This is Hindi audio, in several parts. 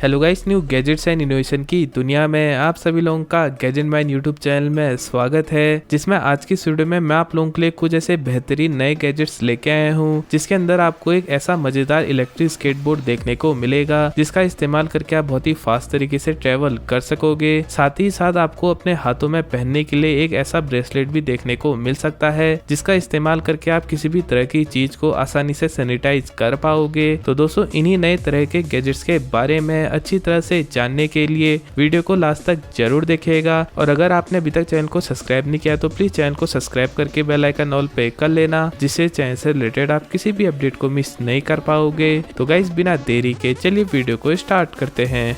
Hello guys, new gadgets and innovation की दुनिया में आप सभी लोगों का गैजेट मैन यूट्यूब चैनल में स्वागत है। जिसमें आज की वीडियो में मैं आप लोगों के लिए कुछ ऐसे बेहतरीन नए गैजेट्स लेके आया हूँ, जिसके अंदर आपको एक ऐसा मजेदार इलेक्ट्रिक स्केटबोर्ड देखने को मिलेगा जिसका इस्तेमाल करके आप बहुत ही फास्ट तरीके से ट्रेवल कर सकोगे। साथ ही साथ आपको अपने हाथों में पहनने के लिए एक ऐसा ब्रेसलेट भी देखने को मिल सकता है, जिसका इस्तेमाल करके आप किसी भी तरह की चीज को आसानी से सैनिटाइज कर पाओगे। तो दोस्तों, इन्हीं नए तरह के गैजेट्स के बारे में अच्छी तरह से जानने के लिए वीडियो को लास्ट तक जरूर देखिएगा। और अगर आपने अभी तक चैनल को सब्सक्राइब नहीं किया तो प्लीज चैनल को सब्सक्राइब करके बेल आइकन ऑल पे कर लेना, जिससे चैनल से रिलेटेड आप किसी भी अपडेट को मिस नहीं कर पाओगे। तो गाइस, बिना देरी के चलिए वीडियो को स्टार्ट करते हैं।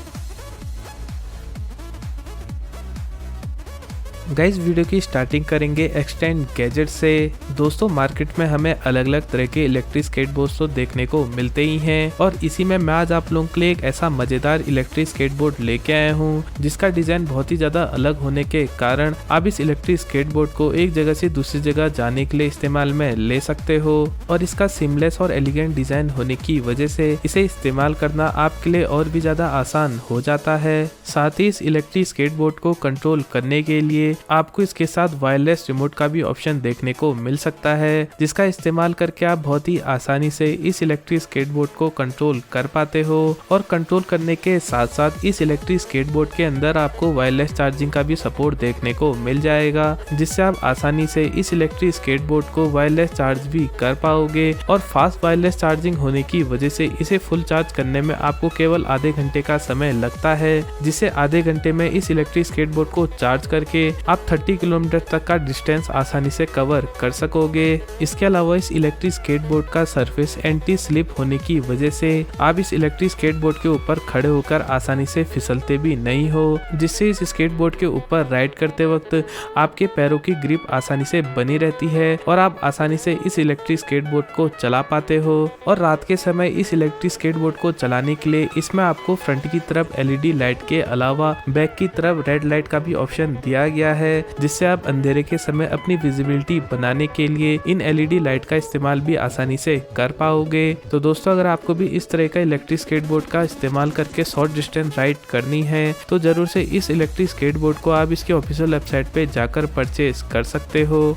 गाइस, वीडियो की स्टार्टिंग करेंगे एक्सटेंड गैजेट से। दोस्तों, मार्केट में हमें अलग अलग तरह के इलेक्ट्रिक स्केटबोर्ड्स तो देखने को मिलते ही हैं, और इसी में मैं आज आप लोगों के लिए एक ऐसा मजेदार इलेक्ट्रिक स्केटबोर्ड लेके आया हूँ, जिसका डिजाइन बहुत ही ज्यादा अलग होने के कारण आप इस इलेक्ट्रिक स्केटबोर्ड को एक जगह से दूसरी जगह जाने के लिए इस्तेमाल में ले सकते हो। और इसका सिमलेस और एलिगेंट डिजाइन होने की वजह से इसे इस्तेमाल करना आपके लिए और भी ज्यादा आसान हो जाता है। साथ ही इस इलेक्ट्रिक स्केटबोर्ड को कंट्रोल करने के लिए आपको इसके साथ वायरलेस रिमोट का भी ऑप्शन देखने को मिल सकता है, जिसका इस्तेमाल करके आप बहुत ही आसानी से इस इलेक्ट्रिक स्केटबोर्ड को कंट्रोल कर पाते हो। और कंट्रोल करने के साथ साथ इस इलेक्ट्रिक स्केटबोर्ड के अंदर आपको वायरलेस चार्जिंग का भी सपोर्ट देखने को मिल जाएगा, जिससे आप आसानी से इस इलेक्ट्रिक स्केटबोर्ड को वायरलेस चार्ज भी कर पाओगे। और फास्ट वायरलेस चार्जिंग होने की वजह से इसे फुल चार्ज करने में आपको केवल आधे घंटे का समय लगता है, जिससे आधे घंटे में इस इलेक्ट्रिक स्केटबोर्ड को चार्ज करके आप 30 किलोमीटर तक का डिस्टेंस आसानी से कवर कर सकोगे। इसके अलावा इस इलेक्ट्रिक स्केटबोर्ड का सरफेस एंटी स्लिप होने की वजह से आप इस इलेक्ट्रिक स्केटबोर्ड के ऊपर खड़े होकर आसानी से फिसलते भी नहीं हो, जिससे इस स्केटबोर्ड के ऊपर राइड करते वक्त आपके पैरों की ग्रिप आसानी से बनी रहती है और आप आसानी से इस इलेक्ट्रिक स्केटबोर्ड को चला पाते हो। और रात के समय इस इलेक्ट्रिक स्केटबोर्ड को चलाने के लिए इसमें आपको फ्रंट की तरफ LED लाइट के अलावा बैक की तरफ रेड लाइट का भी ऑप्शन दिया गया है, जिससे आप अंधेरे के समय अपनी विजिबिलिटी बनाने के लिए इन LED लाइट का इस्तेमाल भी आसानी से कर पाओगे। तो दोस्तों, अगर आपको भी इस तरह का इलेक्ट्रिक स्केटबोर्ड का इस्तेमाल करके शॉर्ट डिस्टेंस राइड करनी है तो जरूर से इस इलेक्ट्रिक स्केटबोर्ड को आप इसके ऑफिशियल वेबसाइट पे जाकर परचेज कर सकते हो।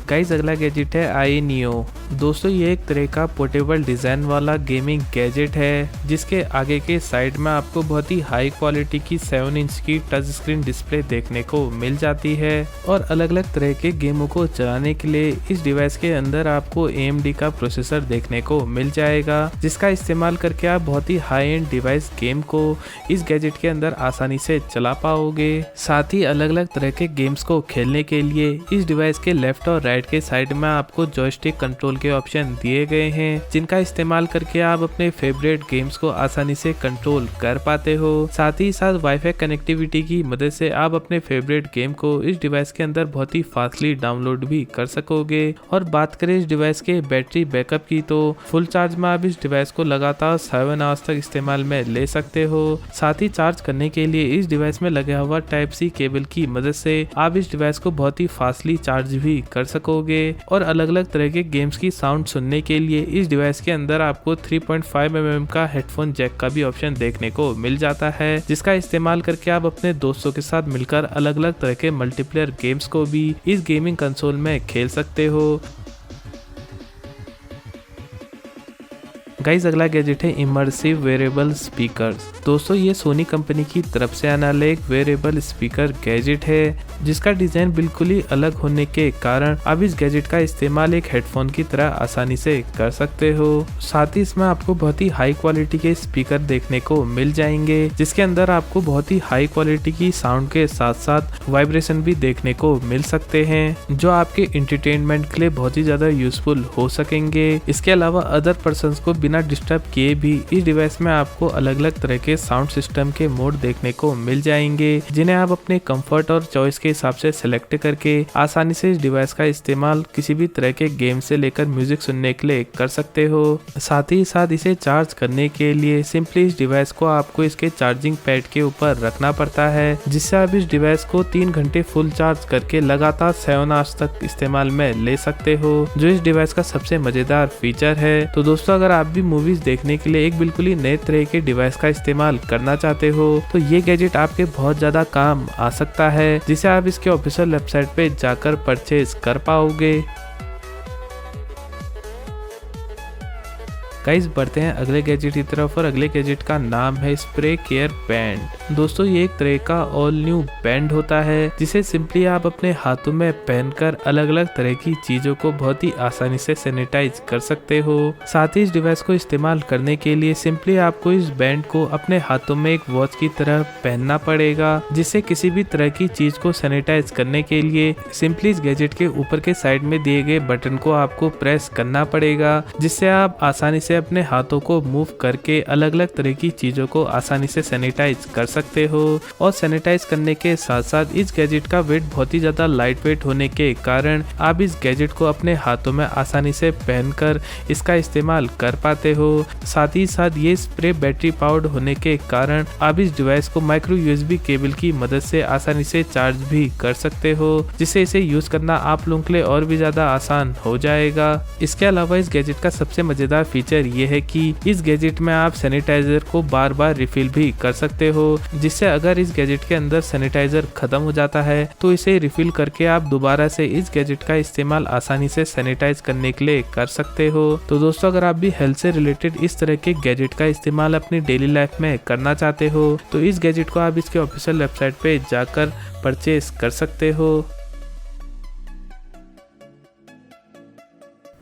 गाइस, अगला गैजेट है AYANEO। दोस्तों, ये एक तरह का पोर्टेबल डिजाइन वाला गेमिंग गैजेट है, जिसके आगे के साइड में आपको बहुत ही हाई क्वालिटी की 7 इंच की टच स्क्रीन डिस्प्ले देखने को मिल जाती है। और अलग अलग तरह के गेमों को चलाने के लिए इस डिवाइस के अंदर आपको AMD का प्रोसेसर देखने को मिल जाएगा, जिसका इस्तेमाल करके आप बहुत ही हाई एंड डिवाइस गेम को इस गैजेट के अंदर आसानी से चला पाओगे। साथ ही अलग अलग तरह के गेम्स को खेलने के लिए इस डिवाइस के लेफ्ट और राइट के साइड में आपको जॉयस्टिक कंट्रोल के ऑप्शन दिए गए हैं, जिनका इस्तेमाल करके आप अपने फेवरेट गेम्स को आसानी से कंट्रोल कर पाते हो। साथ ही साथ वाईफाई कनेक्टिविटी की मदद से आप अपने फेवरेट गेम को इस डिवाइस के अंदर बहुत ही फास्टली डाउनलोड भी कर सकोगे। और बात करें इस डिवाइस के बैटरी बैकअप की, तो फुल चार्ज में आप इस डिवाइस को लगातार 7 आवर्स तक इस्तेमाल में ले सकते हो। साथ ही चार्ज करने के लिए इस डिवाइस में लगा हुआ Type-C केबल की मदद से आप इस डिवाइस को बहुत ही फास्टली चार्ज भी कर सकोगे। और अलग अलग तरह के गेम्स की साउंड सुनने के लिए इस डिवाइस के अंदर आपको 3.5 mm का हेडफोन जैक का भी ऑप्शन देखने को मिल जाता है, जिसका इस्तेमाल करके आप अपने दोस्तों के साथ मिलकर अलग अलग तरह के मल्टीप्लेयर गेम्स को भी इस गेमिंग कंसोल में खेल सकते हो। गाइस, अगला गैजेट है इमर्सिव वेरेबल स्पीकर। दोस्तों, ये सोनी कंपनी की तरफ से आने वाला एक वेरेबल स्पीकर गैजेट है, जिसका डिजाइन बिल्कुल ही अलग होने के कारण आप इस गैजेट का इस्तेमाल एक हेडफोन की तरह आसानी से कर सकते हो। साथ ही इसमें आपको बहुत ही हाई क्वालिटी के स्पीकर देखने को मिल जाएंगे, जिसके अंदर आपको बहुत ही हाई क्वालिटी की साउंड के साथ साथ वाइब्रेशन भी देखने को मिल सकते हैं, जो आपके एंटरटेनमेंट के लिए बहुत ही ज्यादा यूजफुल हो सकेंगे। इसके अलावा अदर पर्सन को बिना डिस्टर्ब किए भी इस डिवाइस में आपको अलग अलग तरह के के साउंड सिस्टम के मोड देखने को मिल जाएंगे, जिन्हें आप अपने कंफर्ट और चॉइस के हिसाब से सिलेक्ट करके आसानी से इस डिवाइस का इस्तेमाल किसी भी तरह के गेम से लेकर म्यूजिक सुनने के लिए कर सकते हो। साथ ही साथ इसे चार्ज करने के लिए सिंपली इस डिवाइस को आपको इसके चार्जिंग पैड के ऊपर रखना पड़ता है, जिससे आप इस डिवाइस को 3 घंटे फुल चार्ज करके लगातार 7 आवर्स तक इस्तेमाल में ले सकते हो, जो इस डिवाइस का सबसे मजेदार फीचर है। तो दोस्तों, अगर आप भी मूवीज देखने के लिए एक बिल्कुल ही नए तरह के डिवाइस का इस्तेमाल करना चाहते हो तो ये गैजेट आपके बहुत ज्यादा काम आ सकता है, जिसे आप इसके ऑफिशियल वेबसाइट पे जाकर परचेज कर पाओगे। गाइस, बढ़ते हैं अगले गैजेट की तरफ और अगले गैजेट का नाम है स्प्रे केयर बैंड। दोस्तों, ये एक तरह का ऑल न्यू बैंड होता है, जिसे सिंपली आप अपने हाथों में पहनकर अलग अलग तरह की चीजों को बहुत ही आसानी से सैनिटाइज कर सकते हो। साथ ही इस डिवाइस को इस्तेमाल करने के लिए सिंपली आपको इस बैंड को अपने हाथों में एक वॉच की तरह पहनना पड़ेगा, जिससे किसी भी तरह की चीज को सैनिटाइज करने के लिए सिंपली इस गैजेट के ऊपर के साइड में दिए गए बटन को आपको प्रेस करना पड़ेगा, जिससे आप आसानी से अपने हाथों को मूव करके अलग अलग तरह की चीजों को आसानी से सैनिटाइज कर सकते हो। और सैनिटाइज करने के साथ साथ इस गैजेट का वेट बहुत ही ज्यादा लाइट वेट होने के कारण आप इस गैजेट को अपने हाथों में आसानी से पहनकर इसका इस्तेमाल कर पाते हो। साथ ही साथ ये स्प्रे बैटरी पावर्ड होने के कारण आप इस डिवाइस को माइक्रो यूएसबी केबल की मदद से आसानी से चार्ज भी कर सकते हो, जिससे इसे यूज करना आप लोगों के लिए और भी ज्यादा आसान हो जाएगा। इसके अलावा इस गैजेट का सबसे मजेदार फीचर ये है कि इस गैजेट में आप सैनिटाइजर को बार बार रिफिल भी कर सकते हो, जिससे अगर इस गैजेट के अंदर सैनिटाइजर खत्म हो जाता है तो इसे रिफिल करके आप दोबारा से इस गैजेट का इस्तेमाल आसानी से सैनिटाइज करने के लिए कर सकते हो। तो दोस्तों, अगर आप भी हेल्थ से रिलेटेड इस तरह के गैजेट का इस्तेमाल अपनी डेली लाइफ में करना चाहते हो तो इस गैजेट को आप इसके ऑफिशियल वेबसाइट पे जाकर परचेज कर सकते हो।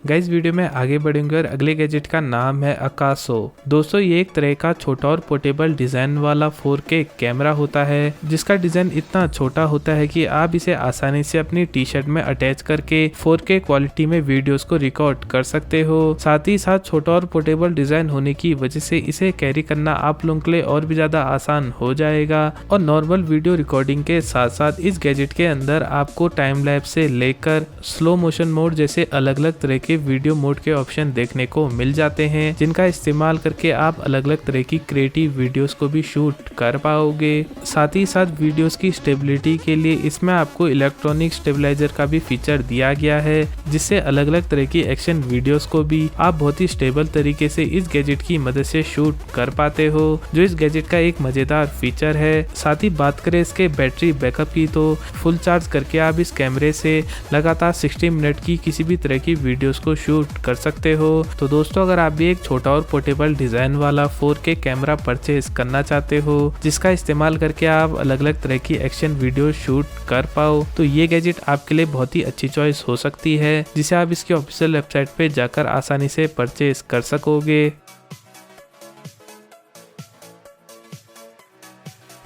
गाइस, वीडियो में आगे बढ़ेंगे और अगले गैजेट का नाम है अकासो। दोस्तों, ये एक तरह का छोटा और पोर्टेबल डिजाइन वाला 4K कैमरा होता है, जिसका डिजाइन इतना छोटा होता है कि आप इसे आसानी से अपनी टी शर्ट में अटैच करके 4K क्वालिटी में वीडियोस को रिकॉर्ड कर सकते हो। साथ ही साथ छोटा और पोर्टेबल डिजाइन होने की वजह से इसे कैरी करना आप लोगों के लिए और भी ज्यादा आसान हो जाएगा। और नॉर्मल वीडियो रिकॉर्डिंग के साथ साथ इस गैजेट के अंदर आपको टाइम लैप्स से लेकर स्लो मोशन मोड जैसे अलग अलग तरह के वीडियो मोड के ऑप्शन देखने को मिल जाते हैं, जिनका इस्तेमाल करके आप अलग अलग तरह की क्रिएटिव वीडियोस को भी शूट कर पाओगे। साथ ही साथ वीडियोस की स्टेबिलिटी के लिए इसमें आपको इलेक्ट्रॉनिक स्टेबलाइजर का भी फीचर दिया गया है, जिससे अलग अलग तरह की एक्शन वीडियोस को भी आप बहुत ही स्टेबल तरीके से इस गैजेट की मदद से शूट कर पाते हो, जो इस गैजेट का एक मजेदार फीचर है। साथ ही बात करें इसके बैटरी बैकअप की तो फुल चार्ज करके आप इस कैमरे से लगातार 60 मिनट की किसी भी तरह की वीडियोस को शूट कर सकते हो। तो दोस्तों, अगर आप भी एक छोटा और पोर्टेबल डिजाइन वाला 4K कैमरा परचेज करना चाहते हो जिसका इस्तेमाल करके आप अलग अलग तरह की एक्शन वीडियो शूट कर पाओ तो ये गैजेट आपके लिए बहुत ही अच्छी चॉइस हो सकती है, जिसे आप इसकी ऑफिशियल वेबसाइट पे जाकर आसानी से परचेज कर सकोगे।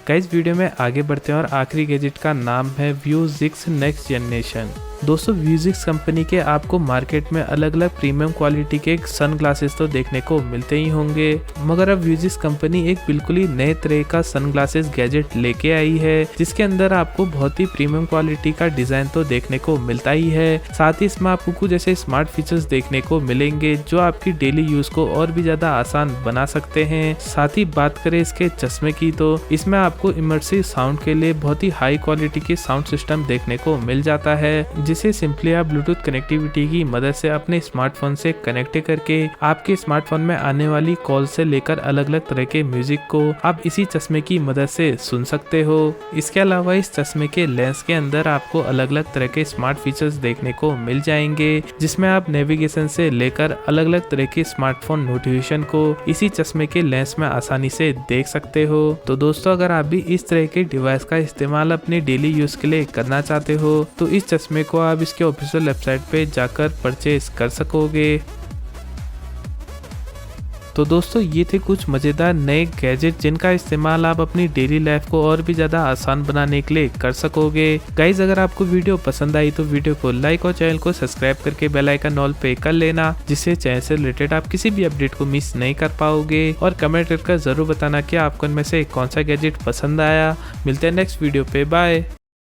गाइस, वीडियो में आगे बढ़ते हैं और आखिरी गैजेट का नाम है Vuzix नेक्स्ट जनरेशन। दोस्तों, Vuzix कंपनी के आपको मार्केट में अलग अलग प्रीमियम क्वालिटी के सन ग्लासेस तो देखने को मिलते ही होंगे, मगर अब Vuzix कंपनी एक बिल्कुल ही नए तरह का सन ग्लासेस गैजेट लेके आई है, जिसके अंदर आपको बहुत ही प्रीमियम क्वालिटी का डिजाइन तो देखने को मिलता ही है। साथ ही इसमें आपको कुछ ऐसे स्मार्ट फीचर्स देखने को मिलेंगे जो आपकी डेली यूज को और भी ज्यादा आसान बना सकते हैं। साथ ही बात करें इसके चश्मे की तो इसमें आपको इमर्सिव साउंड के लिए बहुत ही हाई क्वालिटी के साउंड सिस्टम देखने को मिल जाता है, जिसे सिंपली आप ब्लूटूथ कनेक्टिविटी की मदद से अपने स्मार्टफोन से कनेक्ट करके आपके स्मार्टफोन में आने वाली कॉल से लेकर अलग अलग तरह के म्यूजिक को आप इसी चश्मे की मदद से सुन सकते हो। इसके अलावा इस चश्मे के लेंस के अंदर आपको अलग अलग तरह के स्मार्ट फीचर्स देखने को मिल जाएंगे, जिसमें आप नेविगेशन से लेकर अलग अलग तरह के स्मार्टफोन नोटिफिकेशन को इसी चश्मे के लेंस में आसानी से देख सकते हो। तो दोस्तों, अगर आप भी इस तरह के डिवाइस का इस्तेमाल अपने डेली यूज के लिए करना चाहते हो तो इस चश्मे को आप इसके ऑफिशियल वेबसाइट पे जाकर परचेज कर सकोगे। तो दोस्तों ये थे कुछ मजेदार नए गैजेट जिनका इस्तेमाल आप अपनी डेली लाइफ को और भी ज्यादा आसान बनाने के लिए कर सकोगे। गाइज अगर आपको वीडियो पसंद आई तो वीडियो को लाइक और चैनल को सब्सक्राइब करके बेल आइकन ऑल पे कर लेना, जिससे चैनल से रिलेटेड आप किसी भी अपडेट को मिस नहीं कर पाओगे। और कमेंट करके जरूर बताना कि आपको इनमें से कौन सा गैजेट पसंद आया। मिलते हैं नेक्स्ट वीडियो पे, बाय।